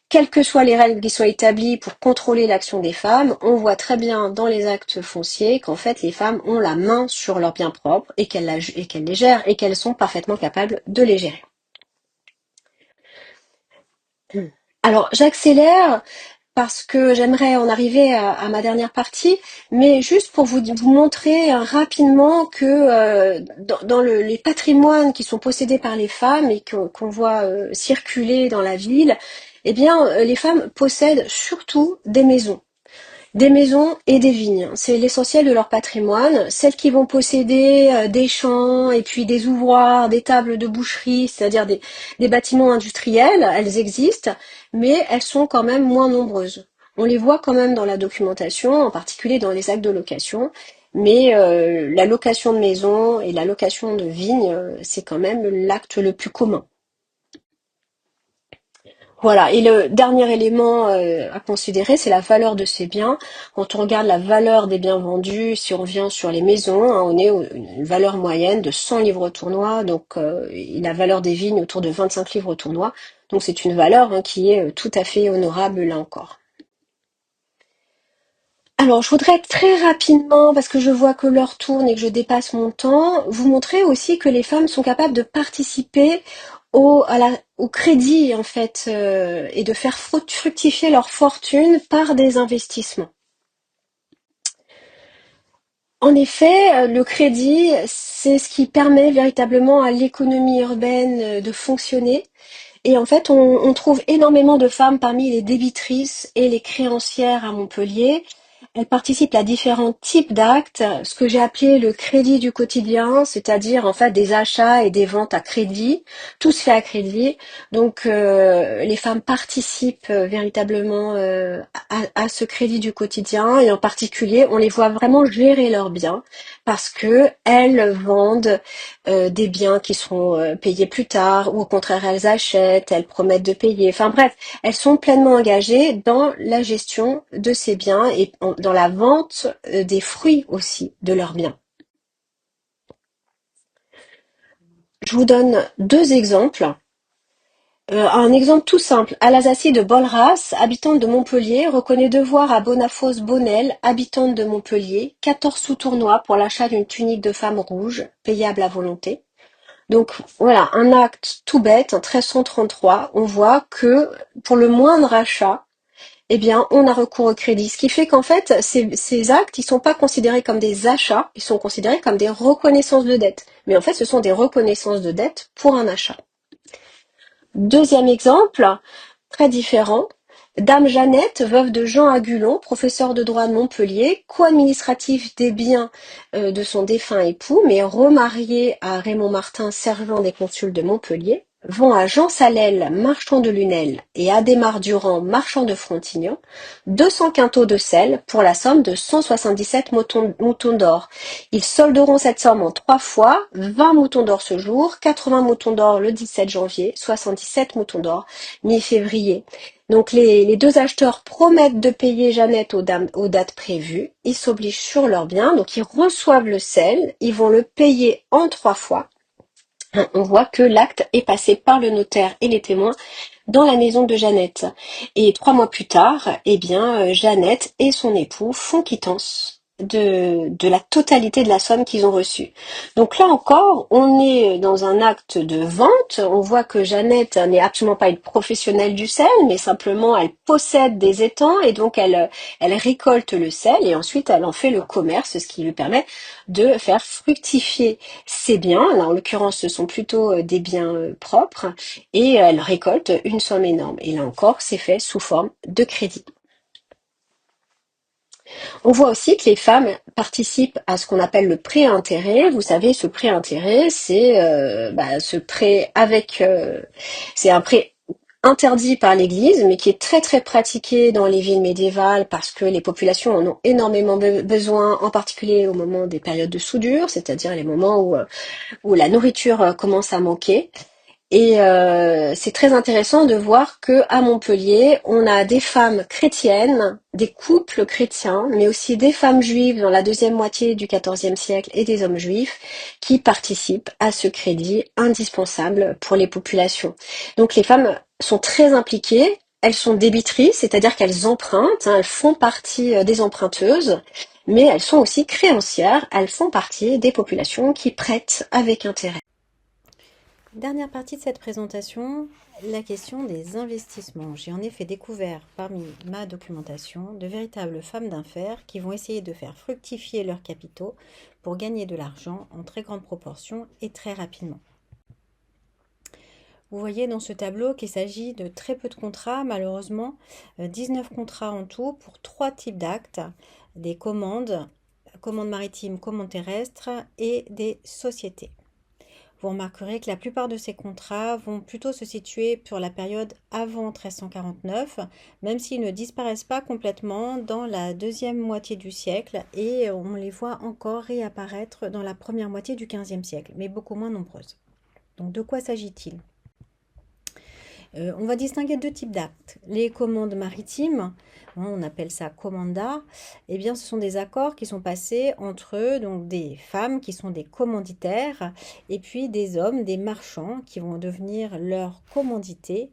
quelles que soient les règles qui soient établies pour contrôler l'action des femmes, on voit très bien dans les actes fonciers qu'en fait les femmes ont la main sur leurs biens propres et qu'elles les gèrent et qu'elles sont parfaitement capables de les gérer. Alors j'accélère parce que j'aimerais en arriver à ma dernière partie, mais juste pour vous montrer rapidement que dans les patrimoines qui sont possédés par les femmes et qu'on voit circuler dans la ville, eh bien, les femmes possèdent surtout des maisons. Des maisons et des vignes, c'est l'essentiel de leur patrimoine. Celles qui vont posséder des champs et puis des ouvroirs, des tables de boucherie, c'est-à-dire des bâtiments industriels, elles existent, mais elles sont quand même moins nombreuses. On les voit quand même dans la documentation, en particulier dans les actes de location, mais la location de maison et la location de vignes, c'est quand même l'acte le plus commun. Voilà, et le dernier élément à considérer, c'est la valeur de ces biens. Quand on regarde la valeur des biens vendus, si on revient sur les maisons, on est à une valeur moyenne de 100 livres tournois, donc la valeur des vignes autour de 25 livres tournois. Donc c'est une valeur qui est tout à fait honorable là encore. Alors, je voudrais très rapidement, parce que je vois que l'heure tourne et que je dépasse mon temps, vous montrer aussi que les femmes sont capables de participer au crédit, en fait, et de faire fructifier leur fortune par des investissements. En effet, le crédit, c'est ce qui permet véritablement à l'économie urbaine de fonctionner. Et en fait, on trouve énormément de femmes parmi les débitrices et les créancières à Montpellier. Elles participent à différents types d'actes, ce que j'ai appelé le crédit du quotidien, c'est-à-dire en fait des achats et des ventes à crédit. Tout se fait à crédit. Donc les femmes participent véritablement à ce crédit du quotidien et en particulier, on les voit vraiment gérer leurs biens parce que elles vendent des biens qui seront payés plus tard, ou au contraire elles achètent, elles promettent de payer. Enfin bref, elles sont pleinement engagées dans la gestion de ces biens et dans la vente des fruits aussi de leurs biens. Je vous donne deux exemples. Un exemple tout simple. Alazacie de Bolras, habitante de Montpellier, reconnaît devoir à Bonafos Bonnel, habitante de Montpellier, 14 sous tournois pour l'achat d'une tunique de femme rouge, payable à volonté. Donc voilà, un acte tout bête, un 1333, on voit que pour le moindre achat, eh bien, on a recours au crédit. Ce qui fait qu'en fait, ces actes, ils sont pas considérés comme des achats, ils sont considérés comme des reconnaissances de dette. Mais en fait, ce sont des reconnaissances de dette pour un achat. Deuxième exemple, très différent. Dame Jeannette, veuve de Jean Agulon, professeur de droit de Montpellier, co-administratif des biens de son défunt époux, mais remariée à Raymond Martin, sergent des consuls de Montpellier, vont à Jean Salel, marchand de Lunel, et Adhémar Durand, marchand de Frontignan, 200 quintaux de sel pour la somme de 177 moutons d'or. Ils solderont cette somme en 3 fois, 20 moutons d'or ce jour, 80 moutons d'or le 17 janvier, 77 moutons d'or mi-février. Donc les deux acheteurs promettent de payer Jeannette aux dates prévues, ils s'obligent sur leurs biens, donc ils reçoivent le sel, ils vont le payer en 3 fois. On voit que l'acte est passé par le notaire et les témoins dans la maison de Jeannette. Et 3 mois plus tard, eh bien, Jeannette et son époux font quittance de la totalité de la somme qu'ils ont reçue. Donc là encore, on est dans un acte de vente. On voit que Jeannette n'est absolument pas une professionnelle du sel, mais simplement elle possède des étangs et donc elle récolte le sel et ensuite elle en fait le commerce, ce qui lui permet de faire fructifier ses biens. Là, en l'occurrence, ce sont plutôt des biens propres et elle récolte une somme énorme. Et là encore, c'est fait sous forme de crédit. On voit aussi que les femmes participent à ce qu'on appelle le prêt-intérêt. Vous savez, ce prêt-intérêt, c'est ce prêt c'est un prêt interdit par l'Église, mais qui est très très pratiqué dans les villes médiévales parce que les populations en ont énormément besoin, en particulier au moment des périodes de soudure, c'est-à-dire les moments où la nourriture commence à manquer. Et c'est très intéressant de voir que à Montpellier, on a des femmes chrétiennes, des couples chrétiens, mais aussi des femmes juives dans la deuxième moitié du XIVe siècle et des hommes juifs qui participent à ce crédit indispensable pour les populations. Donc les femmes sont très impliquées, elles sont débitrices, c'est-à-dire qu'elles empruntent, elles font partie des emprunteuses, mais elles sont aussi créancières, elles font partie des populations qui prêtent avec intérêt. Dernière partie de cette présentation, la question des investissements. J'ai en effet découvert parmi ma documentation de véritables femmes d'affaires qui vont essayer de faire fructifier leurs capitaux pour gagner de l'argent en très grande proportion et très rapidement. Vous voyez dans ce tableau qu'il s'agit de très peu de contrats, malheureusement 19 contrats en tout pour 3 types d'actes, des commandes maritimes, commandes terrestres et des sociétés. Vous remarquerez que la plupart de ces contrats vont plutôt se situer sur la période avant 1349, même s'ils ne disparaissent pas complètement dans la deuxième moitié du siècle et on les voit encore réapparaître dans la première moitié du XVe siècle, mais beaucoup moins nombreuses. Donc de quoi s'agit-il ? On va distinguer 2 types d'actes. Les commandes maritimes, on appelle ça commanda, eh bien ce sont des accords qui sont passés entre donc des femmes qui sont des commanditaires et puis des hommes, des marchands qui vont devenir leurs commandités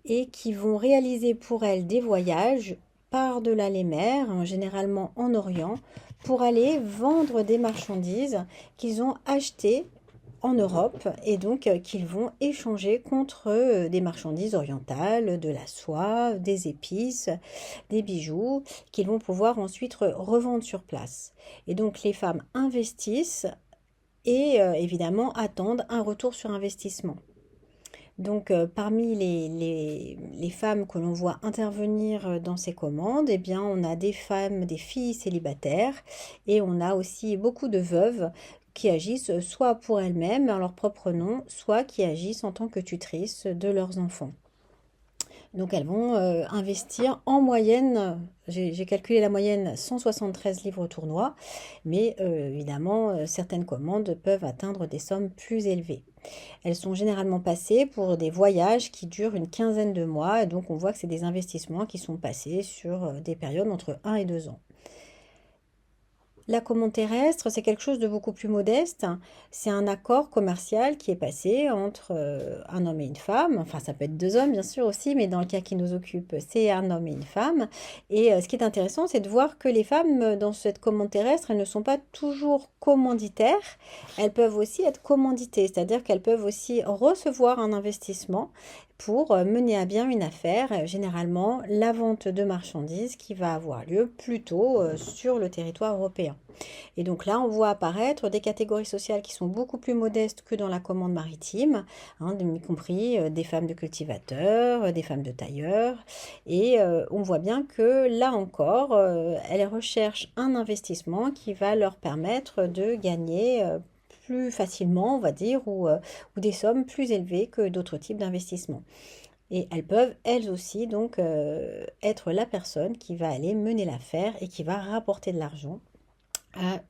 et qui vont réaliser pour elles des voyages par-delà les mers, généralement en Orient, pour aller vendre des marchandises qu'ils ont achetées en Europe et donc qu'ils vont échanger contre des marchandises orientales, de la soie, des épices, des bijoux qu'ils vont pouvoir ensuite revendre sur place. Et donc les femmes investissent et évidemment attendent un retour sur investissement. Donc parmi les femmes que l'on voit intervenir dans ces commandes, eh bien on a des femmes, des filles célibataires et on a aussi beaucoup de veuves qui agissent soit pour elles-mêmes, en leur propre nom, soit qui agissent en tant que tutrices de leurs enfants. Donc elles vont investir en moyenne, j'ai calculé la moyenne, 173 livres tournois, mais évidemment certaines commandes peuvent atteindre des sommes plus élevées. Elles sont généralement passées pour des voyages qui durent une quinzaine de mois, et donc on voit que c'est des investissements qui sont passés sur des périodes entre 1 et 2 ans. La commande terrestre, c'est quelque chose de beaucoup plus modeste. C'est un accord commercial qui est passé entre un homme et une femme. Enfin, ça peut être 2 hommes, bien sûr, aussi, mais dans le cas qui nous occupe, c'est un homme et une femme. Et ce qui est intéressant, c'est de voir que les femmes, dans cette commande terrestre, elles ne sont pas toujours commanditaires. Elles peuvent aussi être commanditées, c'est-à-dire qu'elles peuvent aussi recevoir un investissement pour mener à bien une affaire, généralement la vente de marchandises qui va avoir lieu plutôt sur le territoire européen. Et donc là, on voit apparaître des catégories sociales qui sont beaucoup plus modestes que dans la commande maritime, hein, y compris des femmes de cultivateurs, des femmes de tailleurs. Et on voit bien que là encore, elles recherchent un investissement qui va leur permettre de gagner plus facilement, on va dire, ou des sommes plus élevées que d'autres types d'investissements. Et elles peuvent, elles aussi, donc, être la personne qui va aller mener l'affaire et qui va rapporter de l'argent à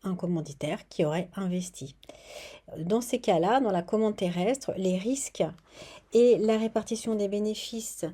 un commanditaire qui aurait investi. Dans ces cas-là, dans la commande terrestre, les risques et la répartition des bénéfices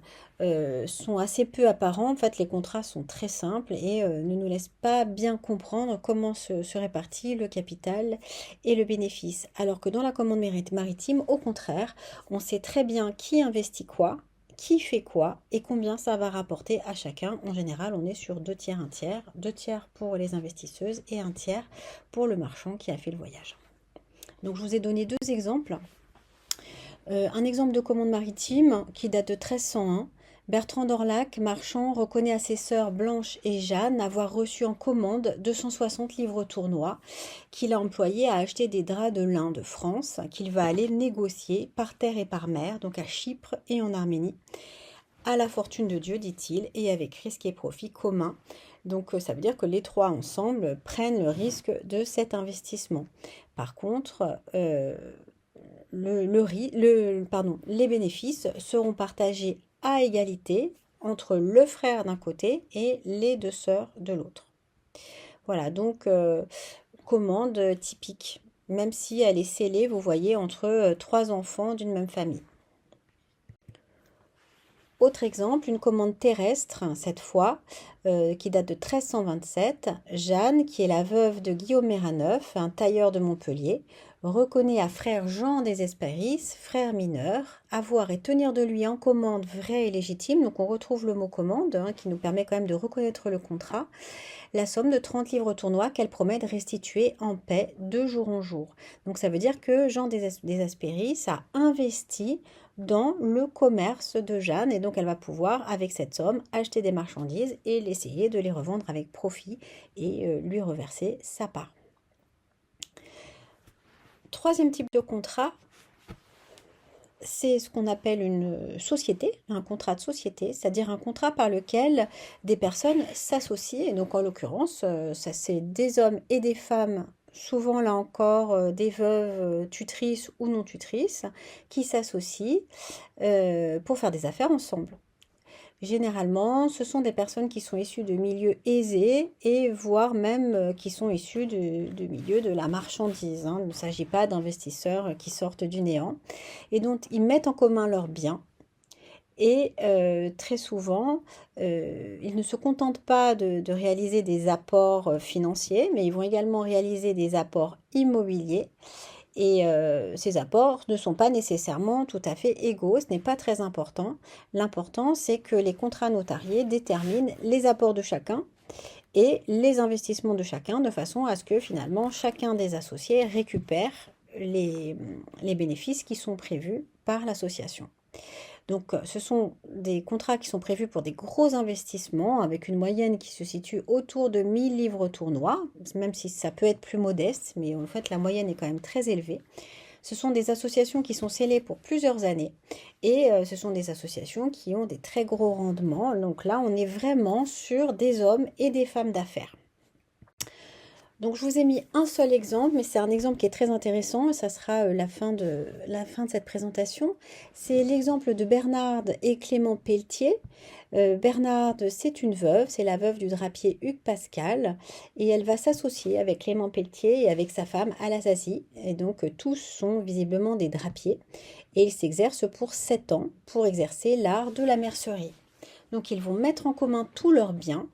sont assez peu apparents. En fait, les contrats sont très simples et ne nous laissent pas bien comprendre comment se répartit le capital et le bénéfice. Alors que dans la commande maritime, au contraire, on sait très bien qui investit quoi, qui fait quoi et combien ça va rapporter à chacun. En général, on est sur 2 tiers, 1 tiers, 2 tiers pour les investisseuses et 1 tiers pour le marchand qui a fait le voyage. Donc, je vous ai donné 2 exemples. Un exemple de commande maritime qui date de 1301. Bertrand d'Orlac, marchand, reconnaît à ses sœurs Blanche et Jeanne avoir reçu en commande 260 livres tournois qu'il a employés à acheter des draps de lin de France qu'il va aller négocier par terre et par mer, donc à Chypre et en Arménie, à la fortune de Dieu, dit-il, et avec risque et profit commun. Donc ça veut dire que les 3 ensemble prennent le risque de cet investissement. Par contre, les bénéfices seront partagés à égalité entre le frère d'un côté et les 2 sœurs de l'autre. Voilà, donc commande typique, même si elle est scellée, vous voyez, entre 3 enfants d'une même famille. Autre exemple, une commande terrestre, cette fois, qui date de 1327. Jeanne, qui est la veuve de Guillaume Méraneuf, un tailleur de Montpellier, reconnaît à frère Jean des Hespéris, frère mineur, avoir et tenir de lui en commande vraie et légitime, donc on retrouve le mot commande, hein, qui nous permet quand même de reconnaître le contrat, la somme de 30 livres tournois qu'elle promet de restituer en paix de jour en jour. Donc ça veut dire que Jean des Hespéris a investi dans le commerce de Jeanne et donc elle va pouvoir, avec cette somme, acheter des marchandises et essayer de les revendre avec profit et lui reverser sa part. Troisième type de contrat, c'est ce qu'on appelle une société, un contrat de société, c'est-à-dire un contrat par lequel des personnes s'associent. Et donc en l'occurrence, ça c'est des hommes et des femmes, souvent là encore des veuves tutrices ou non tutrices, qui s'associent pour faire des affaires ensemble. Généralement, ce sont des personnes qui sont issues de milieux aisés et voire même qui sont issues de milieux de la marchandise, hein. Il ne s'agit pas d'investisseurs qui sortent du néant. Et donc, ils mettent en commun leurs biens. Et très souvent, ils ne se contentent pas de réaliser des apports financiers, mais ils vont également réaliser des apports immobiliers. Et ces apports ne sont pas nécessairement tout à fait égaux, ce n'est pas très important. L'important, c'est que les contrats notariés déterminent les apports de chacun et les investissements de chacun, de façon à ce que finalement chacun des associés récupère les bénéfices qui sont prévus par l'association. Donc, ce sont des contrats qui sont prévus pour des gros investissements, avec une moyenne qui se situe autour de 1000 livres tournois, même si ça peut être plus modeste, mais en fait, la moyenne est quand même très élevée. Ce sont des associations qui sont scellées pour plusieurs années et ce sont des associations qui ont des très gros rendements. Donc là, on est vraiment sur des hommes et des femmes d'affaires. Donc je vous ai mis un seul exemple, mais c'est un exemple qui est très intéressant et ça sera la fin de cette présentation. C'est l'exemple de Bernarde et Clément Pelletier. Bernarde, c'est une veuve, c'est la veuve du drapier Hugues Pascal et elle va s'associer avec Clément Pelletier et avec sa femme Alazazie. Et donc tous sont visiblement des drapiers et ils s'exercent pour 7 ans pour exercer l'art de la mercerie. Donc ils vont mettre en commun tous leurs biens.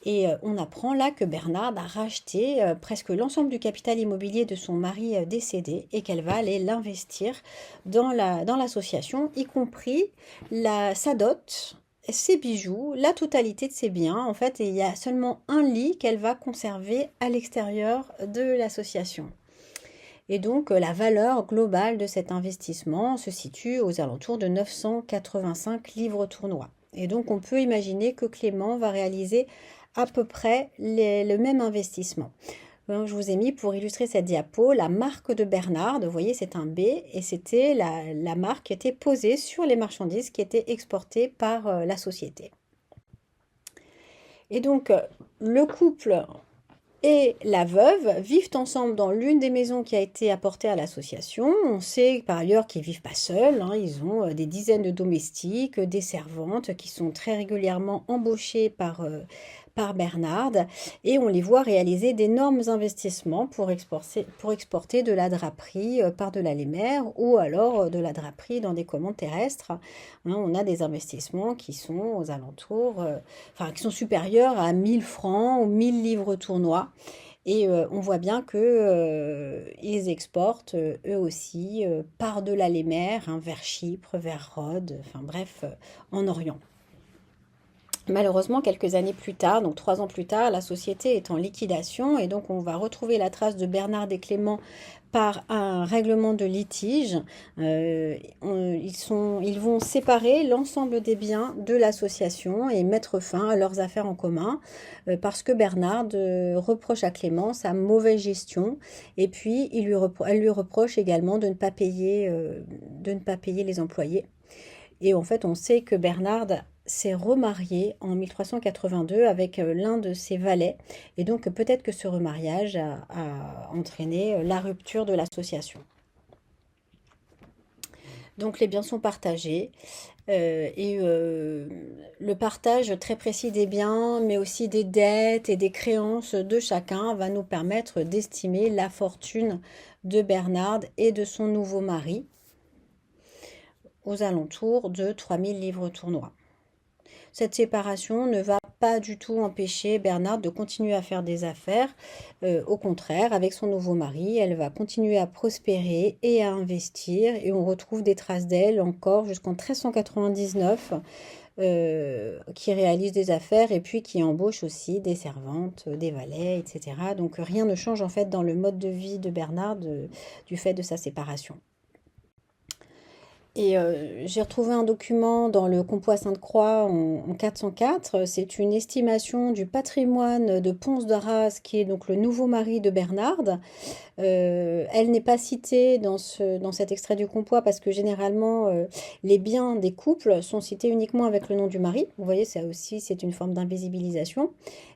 Et on apprend là que Bernarde a racheté presque l'ensemble du capital immobilier de son mari décédé et qu'elle va aller l'investir dans l'association, y compris sa dot, ses bijoux, la totalité de ses biens. En fait, il y a seulement un lit qu'elle va conserver à l'extérieur de l'association. Et donc la valeur globale de cet investissement se situe aux alentours de 985 livres tournois. Et donc on peut imaginer que Clément va réaliser à peu près le même investissement. Donc, je vous ai mis pour illustrer cette diapo la marque de Bernard. Vous voyez, c'est un B et c'était la marque qui était posée sur les marchandises qui étaient exportées par la société. Et donc, le couple et la veuve vivent ensemble dans l'une des maisons qui a été apportée à l'association. On sait par ailleurs qu'ils ne vivent pas seuls, hein. Ils ont des dizaines de domestiques, des servantes qui sont très régulièrement embauchées par Bernard et on les voit réaliser d'énormes investissements pour exporter de la draperie par-delà les mers ou alors de la draperie dans des commandes terrestres. Hein, on a des investissements qui sont aux alentours, enfin qui sont supérieurs à 1000 francs ou 1000 livres tournois. Et on voit bien que ils exportent eux aussi par-delà les mers, hein, vers Chypre, vers Rhodes, enfin bref, en Orient. Malheureusement, quelques années plus tard, donc 3 ans plus tard, la société est en liquidation et donc on va retrouver la trace de Bernard et Clément par un règlement de litige. Ils vont séparer l'ensemble des biens de l'association et mettre fin à leurs affaires en commun parce que Bernard reproche à Clément sa mauvaise gestion et puis elle lui reproche également de ne pas payer les employés. Et en fait, on sait que Bernard s'est remarié en 1382 avec l'un de ses valets. Et donc, peut-être que ce remariage a entraîné la rupture de l'association. Donc, les biens sont partagés. Le partage très précis des biens, mais aussi des dettes et des créances de chacun, va nous permettre d'estimer la fortune de Bernard et de son nouveau mari aux alentours de 3000 livres tournois. Cette séparation ne va pas du tout empêcher Bernard de continuer à faire des affaires. Au contraire, avec son nouveau mari, elle va continuer à prospérer et à investir. Et on retrouve des traces d'elle encore jusqu'en 1399, qui réalise des affaires et puis qui embauche aussi des servantes, des valets, etc. Donc rien ne change en fait dans le mode de vie de Bernard du fait de sa séparation. Et j'ai retrouvé un document dans le Compois Sainte-Croix en 404. C'est une estimation du patrimoine de Pons d'Arras, qui est donc le nouveau mari de Bernard. Elle n'est pas citée dans cet extrait du Compois parce que généralement, les biens des couples sont cités uniquement avec le nom du mari. Vous voyez, ça aussi, c'est une forme d'invisibilisation.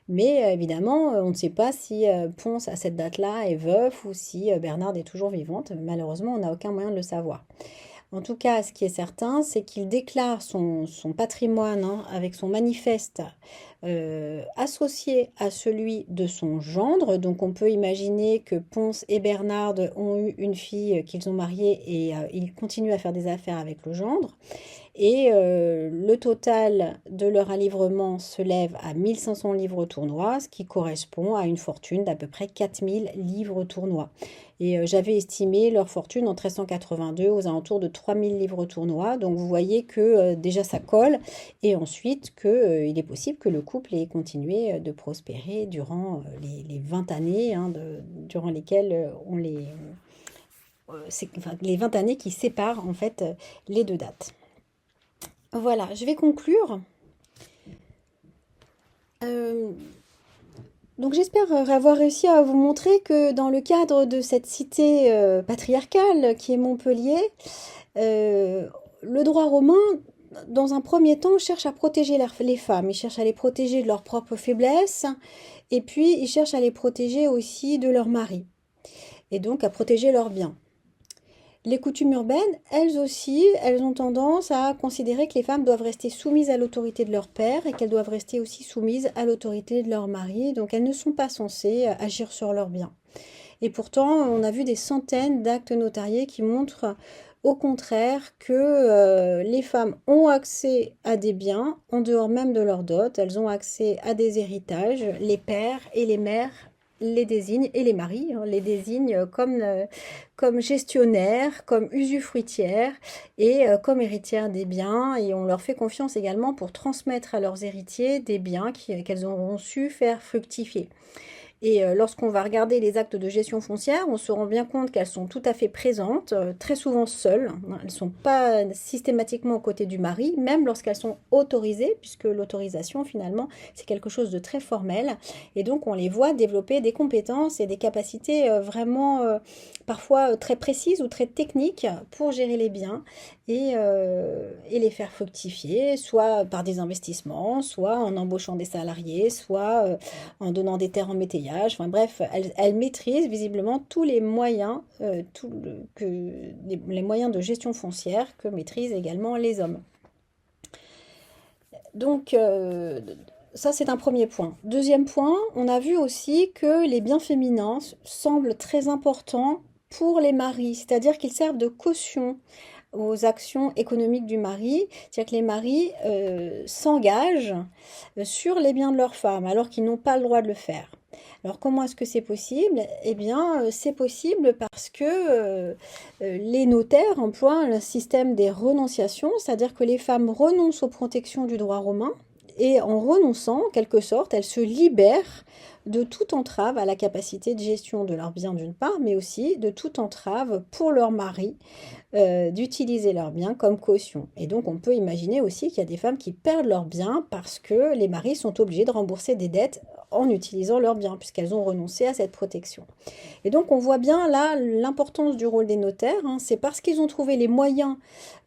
Mais évidemment, on ne sait pas si Pons, à cette date-là, est veuf ou si Bernard est toujours vivante. Malheureusement, on n'a aucun moyen de le savoir. En tout cas, ce qui est certain, c'est qu'il déclare son patrimoine, hein, avec son manifeste associé à celui de son gendre. Donc on peut imaginer que Pons et Bernard ont eu une fille qu'ils ont mariée et ils continuent à faire des affaires avec le gendre. Et le total de leur alivrement se lève à 1500 livres tournois, ce qui correspond à une fortune d'à peu près 4000 livres tournois. Et j'avais estimé leur fortune en 1382 aux alentours de 3000 livres tournois. Donc vous voyez que déjà ça colle et ensuite qu'il est possible que le couple ait continué de prospérer durant les 20 années, hein, durant lesquelles les 20 années qui séparent en fait les deux dates. Voilà, je vais conclure. Donc j'espère avoir réussi à vous montrer que dans le cadre de cette cité patriarcale qui est Montpellier, le droit romain, dans un premier temps, cherche à protéger les femmes. Il cherche à les protéger de leurs propres faiblesses et puis il cherche à les protéger aussi de leur mari et donc à protéger leurs biens. Les coutumes urbaines, elles aussi, elles ont tendance à considérer que les femmes doivent rester soumises à l'autorité de leur père et qu'elles doivent rester aussi soumises à l'autorité de leur mari. Donc elles ne sont pas censées agir sur leurs biens. Et pourtant, on a vu des centaines d'actes notariés qui montrent au contraire que les femmes ont accès à des biens en dehors même de leur dot. Elles ont accès à des héritages. Les pères et les mères les désignent, et les maris les désignent comme gestionnaires, comme usufruitières et comme héritières des biens. Et on leur fait confiance également pour transmettre à leurs héritiers des biens qu'elles auront su faire fructifier. Et lorsqu'on va regarder les actes de gestion foncière, on se rend bien compte qu'elles sont tout à fait présentes, très souvent seules. Elles ne sont pas systématiquement aux côtés du mari, même lorsqu'elles sont autorisées, puisque l'autorisation, finalement, c'est quelque chose de très formel. Et donc, on les voit développer des compétences et des capacités vraiment parfois très précises ou très techniques pour gérer les biens et les faire fructifier, soit par des investissements, soit en embauchant des salariés, soit en donnant des terres en métayage. Enfin bref, elle maîtrise visiblement tous les moyens, les moyens de gestion foncière que maîtrisent également les hommes. Donc, ça, c'est un premier point. Deuxième point, on a vu aussi que les biens féminins semblent très importants pour les maris, c'est-à-dire qu'ils servent de caution aux actions économiques du mari, c'est-à-dire que les maris s'engagent sur les biens de leurs femmes alors qu'ils n'ont pas le droit de le faire. Alors comment est-ce que c'est possible? Eh bien, c'est possible parce que les notaires emploient le système des renonciations, c'est-à-dire que les femmes renoncent aux protections du droit romain et en renonçant, en quelque sorte, elles se libèrent de toute entrave à la capacité de gestion de leurs biens d'une part, mais aussi de toute entrave pour leur mari d'utiliser leurs biens comme caution. Et donc on peut imaginer aussi qu'il y a des femmes qui perdent leurs biens parce que les maris sont obligés de rembourser des dettes en utilisant leurs biens, puisqu'elles ont renoncé à cette protection. Et donc on voit bien là l'importance du rôle des notaires, hein. C'est parce qu'ils ont trouvé les moyens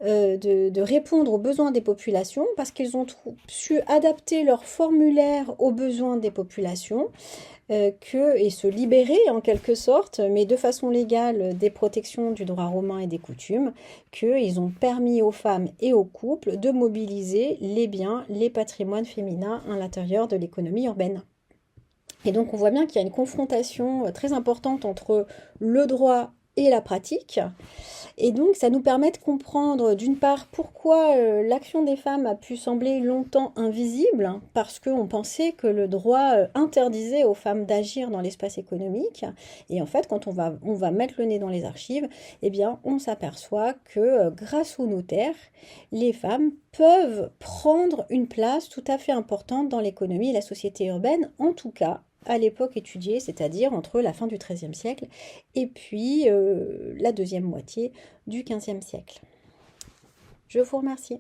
de répondre aux besoins des populations, parce qu'ils ont su adapter leur formulaire aux besoins des populations, et se libérer en quelque sorte, mais de façon légale, des protections du droit romain et des coutumes, qu'ils ont permis aux femmes et aux couples de mobiliser les biens, les patrimoines féminins à l'intérieur de l'économie urbaine. Et donc on voit bien qu'il y a une confrontation très importante entre le droit et la pratique. Et donc ça nous permet de comprendre d'une part pourquoi l'action des femmes a pu sembler longtemps invisible, hein, parce qu'on pensait que le droit interdisait aux femmes d'agir dans l'espace économique. Et en fait, quand on va mettre le nez dans les archives, eh bien on s'aperçoit que grâce aux notaires, les femmes peuvent prendre une place tout à fait importante dans l'économie et la société urbaine, en tout cas à l'époque étudiée, c'est-à-dire entre la fin du XIIIe siècle et puis la deuxième moitié du XVe siècle. Je vous remercie.